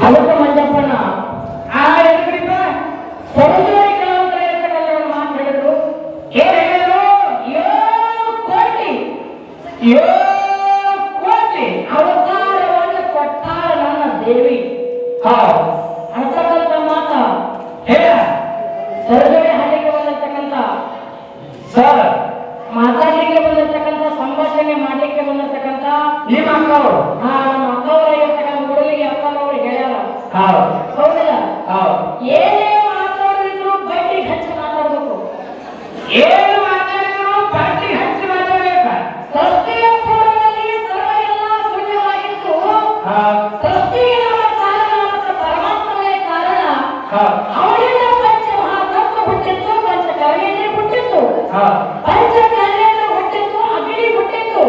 ಅದಕ್ಕೆ ಮಂಜಪ್ಪನ ಆ ಎದುರಿಪ ಸರೋಜರಿ ಗ್ರಾಮದಲ್ಲಿ ಇರ್ತಕ್ಕಂಥ ಮಾತು ಹೇಳಿದ್ರು. ಏನ್ ಹೇಳಿದ್ರು? 7 ಕೋಟಿ ಅವತಾರವನ್ನು ಕೊಟ್ಟಾರ ನನ್ನ ದೇವಿ ಅಂತಕ್ಕಂಥ ಮಾತ ಹೇಳ. ಸರೋಜರಿ ಹಳ್ಳಿಗೆ ಬಂದಿರ್ತಕ್ಕಂಥ ಸರ್ ಮಾತಾಡ್ಲಿಕ್ಕೆ ಬಂದಿರ್ತಕ್ಕಂಥ, ಸಂಭಾಷಣೆ ಮಾಡ್ಲಿಕ್ಕೆ ಬಂದಿರ್ತಕ್ಕಂಥ ನಿಮ್ಮ ಅಕ್ಕವರು, ನಮ್ಮ ಅಕ್ಕವರಾಗಿರ್ತಕ್ಕಂಥ ಹುಡುಗಿಗೆ ಅಕ್ಕನವರು ಹೇಳ್ಯಾರ. ಹೌದಿಲ್ಲ? ಏನೇ ಮಾತಾಡಿದ್ರು ಬಡ್ಡಿಗೆ ಹಚ್ಚಿ ಮಾತಾಡ್ಬೇಕು. ಏನು ಮಾತಾಡಿದ್ರು ಬಡ್ಡಿಗೆ ಹಚ್ಚಿ ಮಾತಾಡ್ಬೇಕ. ಸೃಷ್ಟಿಯ ಪೂರ್ವದಲ್ಲಿ ಸರ್ವ ಎಲ್ಲ ಶೂನ್ಯವಾಗಿತ್ತು. ಸೃಷ್ಟಿಗೆ ನಮ್ಮ ಕಾರಣ ಮತ್ತು ಪರಮಾತ್ಮನೇ ಕಾರಣ. ಅವರಿಂದ ಪಂಚ ಮಹಾತತ್ವ ಹುಟ್ಟಿತ್ತು, ಪಂಚ ಕರ್ಮೇಂದ್ರ ಹುಟ್ಟಿತ್ತು, ಪಂಚ ಕರ್ಮೇಂದ್ರ ಹುಟ್ಟಿತ್ತು, ಅಗ್ನಿ ಹುಟ್ಟಿತ್ತು.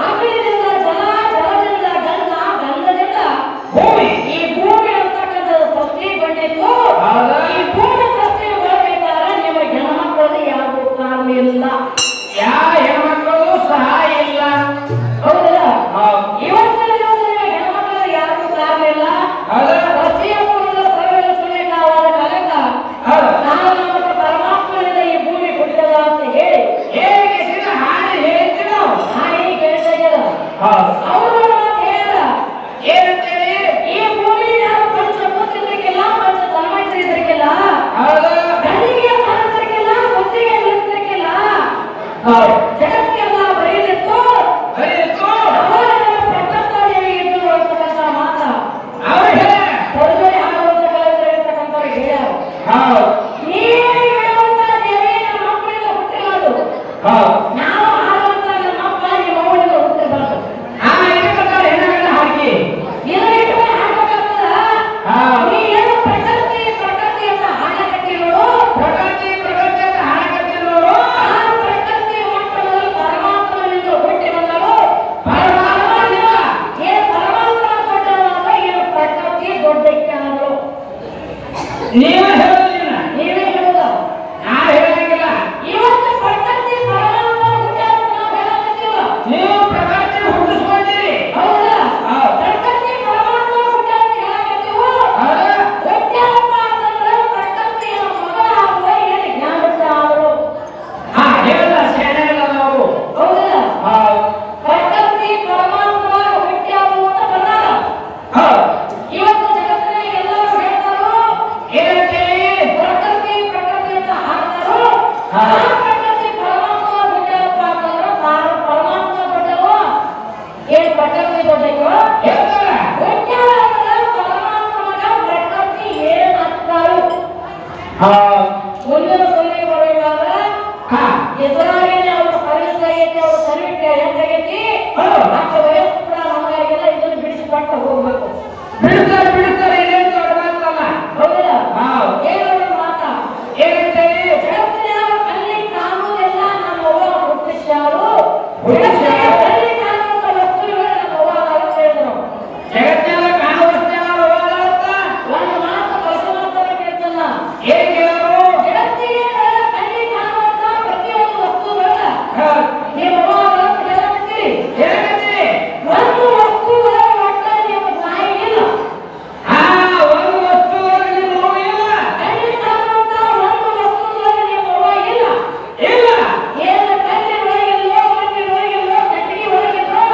ಅಗ್ನಿಯಿಂದ ಜಲ, ಜಲದಿಂದ ಗಂಧ, ಗಂಧದಿಂದ ಭೂಮಿ. ಈ ಭೂಮಿ ಅಂತಕ್ಕಂಥ ಸೃಷ್ಟಿಗೊಂಡಿತ್ತು. ಈ ಭೂಮಿ ಸೃಷ್ಟಿಗೊಳ್ಳಬೇಕಾದ್ರೆ ನಿಮಗೆ ಹೆಣ್ಮಕ್ಕಳು ಯಾವ ಕಾರಣ ಇಲ್ಲ, ಯಾವ ಹೆಣ್ಮಕ್ಕಳು ಸಹಾಯ ಇಲ್ಲ. ಹೌದಲ್ಲ? ಇವತ್ತಿನ ದಿವಸ ನಿಮಗೆ ಹೆಣ್ಮಕ್ಕಳು ಯಾರಿಗೂ ಕಾರಣ ಇಲ್ಲ. ಸೃಷ್ಟಿಯ ಪೂರ್ವದ ಸರ್ವದ ಶೂನ್ಯಕಾಲದ ಕಾಲಕ್ಕ ನಾನು ನಮ್ಮ ಪರಮಾತ್ಮನಿಂದ ಈ ಭೂಮಿ ಹುಟ್ಟಿದ ಅಂತ ಹೇಳಿ ಹಾಡಿ ಹೇಳ್ತೀವಿ ನಾವು. ಹಾಡಿ ಕೇಳ್ತಾಗ್ಯದ ಅವರು ಮಾತು ಹೇಳ್ಯಾರ. ಏನಂತೇಳಿ? ಈ ಭೂಮಿ ನಾವು ಪಂಚ ಕೂತಿದ್ರಿಕ್ಕಿಲ್ಲ, ಪಂಚ ತನ್ಮೈತ್ರಿದ್ರಿಕ್ಕಿಲ್ಲ, ಕಣ್ಣಿಗೆ ಕಾಣಿಸ್ತಿರ್ಕಿಲ್ಲ, ಬುದ್ಧಿಗೆ ನಿಲ್ತಿರ್ಕಿಲ್ಲ, ಜಗತ್ತೆಲ್ಲ ಬರೀಲಿತ್ತು. ಪ್ರಕೃತಿ ಇದ್ದು ಅಂತಕ್ಕಂಥ ಮಾತ ಅವ್ರು ಹೇಳ್ಯಾರ. ಸರೋಜರಿ ಹಾಡುವಂತ ಕಲಿತಿರ್ತಕ್ಕಂಥವ್ರು ಹೇಳ್ಯಾರ. ನೀವು ಹೇಳುವಂತ ದೇವಿ ನಮ್ಮ ಮಕ್ಕಳಿಂದ ಹುಟ್ಟಿರೋದು, ನಾವು ಹಾಡುವಂತ ನಮ್ಮ ಮಕ್ಕಳ ನಿಮ್ಮ ಅವಳಿಂದ ಹುಟ್ಟಿರಬಾರ್ದು. ಹೆಣ್ಣುಗಳನ್ನ ಹಾಕಿ ಇದು ಇಟ್ಕೊಂಡು ಹಾಕಬೇಕಾಗ್ತದ. ನೀ ಏನು ಪ್ರಕೃತಿ ಪ್ರಕೃತಿ ಅಂತ ಹಾಡಕತ್ತಿ ನೋಡು, ಪ್ರಕೃತಿ ಪ್ರಕೃತಿ ಅಂತ ಹಾಡಕತ್ತಿ ನೋಡು. ಆ ಪ್ರಕೃತಿ ಮಟ್ಟದಲ್ಲಿ ಪರಮಾತ್ಮನಿಂದ ಹುಟ್ಟಿ ಬಂದಳು. ಪರಮಾತ್ಮನಿಂದ ಏನು ಪರಮಾತ್ಮ ದೊಡ್ಡವನಾದ, ಏನು ಪ್ರಕೃತಿ ದೊಡ್ಡಕ್ಕೆ ಆದಳು. ನೀವೇ ಹೇಳೋದಿಲ್ಲ, ನೀವೇ ಹೇಳೋದ, ನಾ ಹೇಳಂಗಿಲ್ಲ. ಇವತ್ತು ಪ್ರಕೃತಿ ಪರಮಾತ್ಮ ಹುಟ್ಟಾದ ನಾವು ಹೇಳಕತ್ತೀವ. ನೀವು ಪ್ರಕೃತಿ ಹುಟ್ಟಿಸ್ಕೊಂಡಿರಿ. ಹೌದಾ? ಪ್ರಕೃತಿ ಪರಮಾತ್ಮ ಹುಟ್ಟಾದ ಹೇಳಕತ್ತೀವ. ಹುಟ್ಟ್ಯಾರಪ್ಪ ಅಂತಂದ್ರೆ ಪ್ರಕೃತಿಯ ಮಗ ಆಗುವ ಏನು ಜ್ಞಾನದ ಅವರು ಹೇಳಲ್ಲ, ಶಾಣೆಲ್ಲ ನಾವು. ಹೌದಾ? ಪ್ರಕೃತಿ ಪರಮಾತ್ಮ ಹುಟ್ಟ್ಯಾವು ಅಂತ ಬಂದಾರ. ಇವತ್ತು ಜಗತ್ತಿನಾಗ ಎಲ್ಲರೂ ಹೇಳ್ತಾರೋ ಏನಂತೇಳಿ? ಪ್ರಕೃತಿ ಪ್ರಕೃತಿ ಅಂತ ಹಾಡ್ತಾರೋ. ಆ ಪ್ರಕೃತಿ ಪರಮಾತ್ಮ ಹುಟ್ಟ್ಯಾರಪ್ಪ ಅಂತಂದ್ರೆ ತಾನು ಪರಮಾತ್ಮ ದೊಡ್ಡವ, ಏನ್ ಪ್ರಕೃತಿ ದೊಡ್ಡವ? ಹುಟ್ಟ್ಯಾರ ಅಂದ್ರೆ ಪರಮಾತ್ಮನ ಪ್ರಕೃತಿ ಏನ್ ಅಂತಾರು. ಮುಂದಿನ ಸೊನ್ನೆಗೆ ಬರಬೇಕಾದ್ರೆ ಎದುರಾಗಿನೇ ಅವ್ರ ಸರ್ವಿಸ್ ಆಗೈತಿ, ಅವ್ರ ಸರ್ವಿಸ್ ಹೆಂಗಾಗೈತಿ, ಮತ್ತೆ ವಯಸ್ಸು ಕೂಡ ನಮಗಾಗಿಲ್ಲ. ಇದನ್ನು ಬಿಡಿಸಿಕೊಟ್ಟು ಹೋಗ್ಬೇಕು. ಬಿಡಿಸ್ತಾರೆ ಬಿಡಿಸ್ತಾರೆ, ಇದೇನು ದೊಡ್ಡ ಮಾತಲ್ಲ. ಹೌದಿಲ್ಲ? ಏನೋ ಮಾತ ಏನಂತೇಳಿ? ಜಗತ್ತಿನ ಕಲ್ಲಿ ಕಾಣುವುದೆಲ್ಲ ನಮ್ಮ ಅವ್ವ ಹುಟ್ಟಿಸ್ಯಾರು. ಕಲ್ಲಿ ಕಾಣುವಂತ ವಸ್ತುಗಳು ನಮ್ಮ ಅವ್ವ ಅಂತ ಹೇಳಿದ್ರು. ಜಗತ್ತಿನ ಕಾಣುವಷ್ಟೇ ಅವ್ವ ಅಂತ ಒಂದು ಮಾತು ಬಸವಣ್ಣನ ಕೇಳ್ತಲ್ಲ. ಏನ್ ಕೇಳೋರು? ಜಗತ್ತಿಗೆ ಕಲ್ಲಿ ಕಾಣುವಂತ ಪ್ರತಿಯೊಂದು ವಸ್ತುಗಳ ನಿಮ್ಮ ಅವ್ವ ಅಂತ ಹೇಳಕತ್ತೀರಿ. ಒಂದು ವಸ್ತುಗಳ ಒಟ್ಟ ನಿಮ್ಮ ತಾಯಿ ಇಲ್ಲ. ಒಂದು ವಸ್ತು ನಿಮ್ಮ ಅವ್ವ ಇಲ್ಲ. ಕಲ್ಲಿ ಕಾಣುವಂತ ಒಂದು ವಸ್ತುಗಳಲ್ಲಿ ನಿಮ್ಮ ಅವ್ವ ಇಲ್ಲ. ಇಲ್ಲ. ಏನು ಕಲ್ಲಿ ಒಳಗಿಲ್ಲೋ, ಮಣ್ಣಿ ಒಳಗಿಲ್ಲೋ, ಕಟ್ಟಿಗೆ ಒಳಗಿಲ್ಲೋ,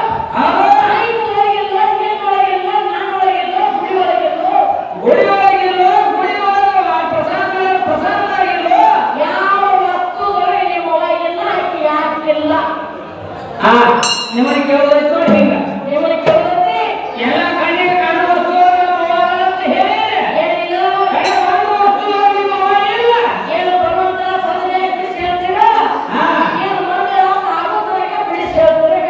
ತಾಯಿ ಒಳಗಿಲ್ಲೋ, ನೀನ್ ಒಳಗಿಲ್ಲೋ, ನಾನು ಒಳಗಿಲ್ಲೋ, ಗುಡಿ ಒಳಗಿಲ್ಲೋ, ಗುಡಿ ಒಳಗಿಲ್ಲೋ, ಗುಡಿ ಒಳಗೆ ಪ್ರಸಾದವಾಗಿಲ್ಲೋ, ಯಾವ ವಸ್ತುಗಳು ನಿಮ್ಮ ಅವ್ವ ಇಲ್ಲ, ಆಕೆ ಯಾಕಿಲ್ಲ? ನಿಮಗೆ ಕೇಳೋದಾಯ್ತು ಹಿಂಗ, ನಿಮಗೆ ಕೇಳೋದೈತಿ ಎಲ್ಲ ಕಣ್ಣಿಗೆ ಕಾಣುವ ವಸ್ತುಗಳು ನಮ್ಮ ಅವ್ವ ಅಂತ ಹೇಳಿ ಏನಿಲ್ಲ. ಒಂದು ವಸ್ತುಗಳು ನಿಮ್ಮ ಅವ್ವ ಇಲ್ಲ. ಏನು ಬರುವಂತ ಸಂದೇಹ ಬಿಡಿಸಿ ಹೇಳ್ತೀರಾ? ಏನು ಮಂದಿ ಆಗೋದ್ರಾಗ ಬಿಡಿಸಿ ಹೇಳ್ತಾರೆ.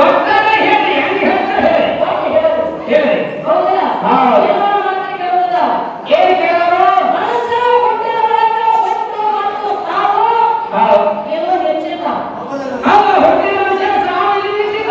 ಒಟ್ಟಾರೆ ಹೇಳಿ, ಹೆಂಗೆ ಹೇಳ್ತಾರೆ ಹೇಳಿ, ಒಟ್ಟು ಹೇಳಿ ಹೇಳಿ. ಹೌದಿಲ್ಲ? ಏನೋ ಮಾತ್ರ ಕೇಳೋದ. ಏನು ಕೇಳೋರು? ಮನಸ್ಸು ಹುಟ್ಟಿದ ಒಳಗೆ ಹುಟ್ಟು ಮತ್ತು ಸಾವು ಇದು ನಿಶ್ಚಿತ. ಹುಟ್ಟಿದ ಮನುಷ್ಯ ಸಾವು ಇದು ನಿಶ್ಚಿತ.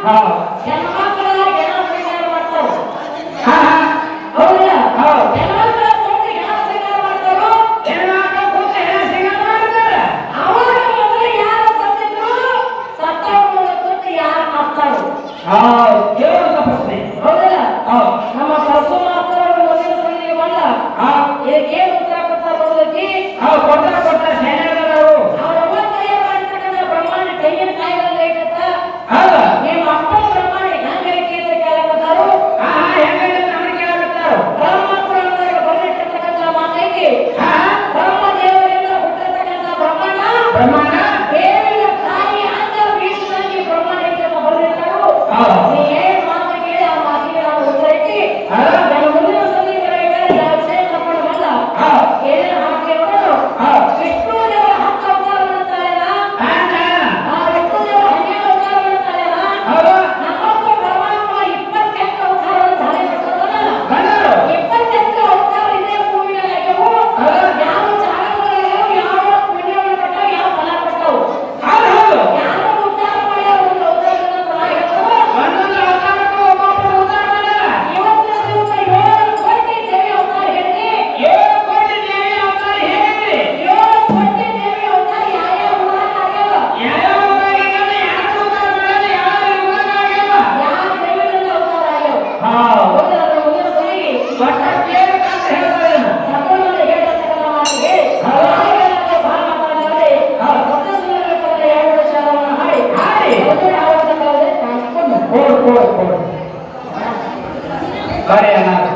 ಹೆಣ್ಮಕ್ಳ ಹೆಣ ಸ್ವೀಕಾರ ಮಾಡ್ತಾರ. ಹೌದಾ? ಹೆಣ್ಮಕ್ಳ ಕೊಟ್ಟು ಹೆಣ ಸ್ವೀಕಾರ ಮಾಡ್ತಾರೋ, ಹೆಣ್ಮಕ್ಳು ಕೂತು ಹೆಣ ಸ್ವೀಕಾರ ಮಾಡ್ತಾರ. ಅವಾಗ ಮೊದಲು ಯಾರು ಸತ್ತಿದ್ರು, ಸತ್ತವ್ರ ಕೊಟ್ಟು ಯಾರು ಹಾಕ್ತಾರೋ. ಕೇಳುವಂತ ಪ್ರಶ್ನೆ. ಹೌದಲ್ಲ? ನಮ್ಮ ಕಸು ಮಾಸ್ತರವರು ಮೊದಲ ಸಂಧಿಗೆ ಬಂದ ಏನು ಉತ್ತರ ಕೊಡ್ತಾರೆ ಮೊದಲಕ್ಕೆ? ಕೊಟ್ಟ ಸೈನ್ಯದವರು ಅವರವ್ವ ತಯಾರು ಮಾಡ್ತಕ್ಕಂಥ ಬ್ರಹ್ಮಾಂಡ ತೆಂಗಿನಕಾಯಿದಂಗ ಐತತ್ತ. ನಿಮ್ಮ ಅಪ್ಪನ ಬ್ರಹ್ಮಾಂಡ ಹೆಂಗೈತಿ ಅಂತ ಕೇಳಕತ್ತಾರು. ಹೆಂಗೈತೆ ನಮಗೆ ಕೇಳಕತ್ತಾರು. ಬ್ರಹ್ಮಪುರಾಣದಾಗ ಬಂದಿರ್ತಕ್ಕಂಥ ಮಾತೈತಿ. ಬ್ರಹ್ಮ ದೇವರಿಂದ ಹುಟ್ಟಿರ್ತಕ್ಕಂಥ ಬ್ರಹ್ಮಾಂಡ ದೇವಿಯ ತಾಯಿ ಅಂತ ಬೀಸದಂಗೆ ಬ್ರಹ್ಮಾಂಡ ಐತಿ ಅಂತ ಬಂದಿರ್ತಾರು. ನೀ ಏನ್ ಮಾತು ಕೇಳಿ ಆ ಮಾತಿಗೆ ನಾವು ಉತ್ತರೈತಿ. ನನ್ನ ಮುಂದಿನ ಸಂಧಿಗೆ ಯಾವ ವಿಷಯ ತಗೊಂಡು ಬಂದ ಏನೇನು ಹಾಕಿ ಅವರು ವಿಷ್ಣು ದೇವರ 10 ಅವತಾರವನ್ನು ತಾಯಲ್ಲ, ಆ ವಿಷ್ಣು ದೇವರ 12 ಅವತಾರವನ್ನು ತಾಯಲ್ಲ, ನಮ್ಮಪ್ಪ ಪರಮಾತ್ಮ 28 ಅವತಾರವನ್ನು ಧಾರಣೆ ಮಾಡ್ತಾರಲ್ಲ. 28 ಅವತಾರ ಇದೇ ಭೂಮಿಯಾಗ್ಯಾವು. ಯಾವ ಜಾಗಗಳಾಗ್ಯಾವು, ಯಾವ ಪುಣ್ಯವನ್ನು ಕೊಟ್ಟಾವ, ಯಾವ ಫಲ ಕೊಟ್ಟಾವು. ಯಾರು ಉದ್ಧಾರ ಮಾಡ್ಯಾರ ಒಂದು ಅವತಾರದಿಂದ ಫಲ ಹೇಳ್ತಾವ. ಇವತ್ತಿನ ದಿವಸ 7 ಕೋಟಿ ದೇವಿ ಅವತಾರ ಹೇಳಿ. 7 ಕೋಟಿ ದೇವಿ ಅವತಾರ ಯಾವ್ಯಾವ ಊರಾಗ ಆಗ್ಯಾವ? ಯಾವ ದೇವಿಗಳಿಂದ ಅವತಾರ ಆಗ್ಯಾವ? ಹೌದಾ? ಅದ್ರ ಮುಂದಿನ ಸಂಧಿಗೆ ಸತ್ತೋರ್ನಲ್ಲಿ ಹೇಳ್ತಕ್ಕಂಥ ಮಾತಿಗೆ ಯಾರಿಗೆಲ್ಲ ಭಾಳ ಮಾತಾಡಿದ್ರೆ ಸತ್ತೋರ್ನಲ್ಲಿ ಹೇಳ್ತಕ್ಕಂಥ 2 ವಿಚಾರವನ್ನು ಹಾಡಿ ಮೊದಲೇ ಆವರ್ತನಗಳಲ್ಲಿ ಕಾಣಿಸ್ಕೊಂಡು ಬರೀ ಅನಾಥ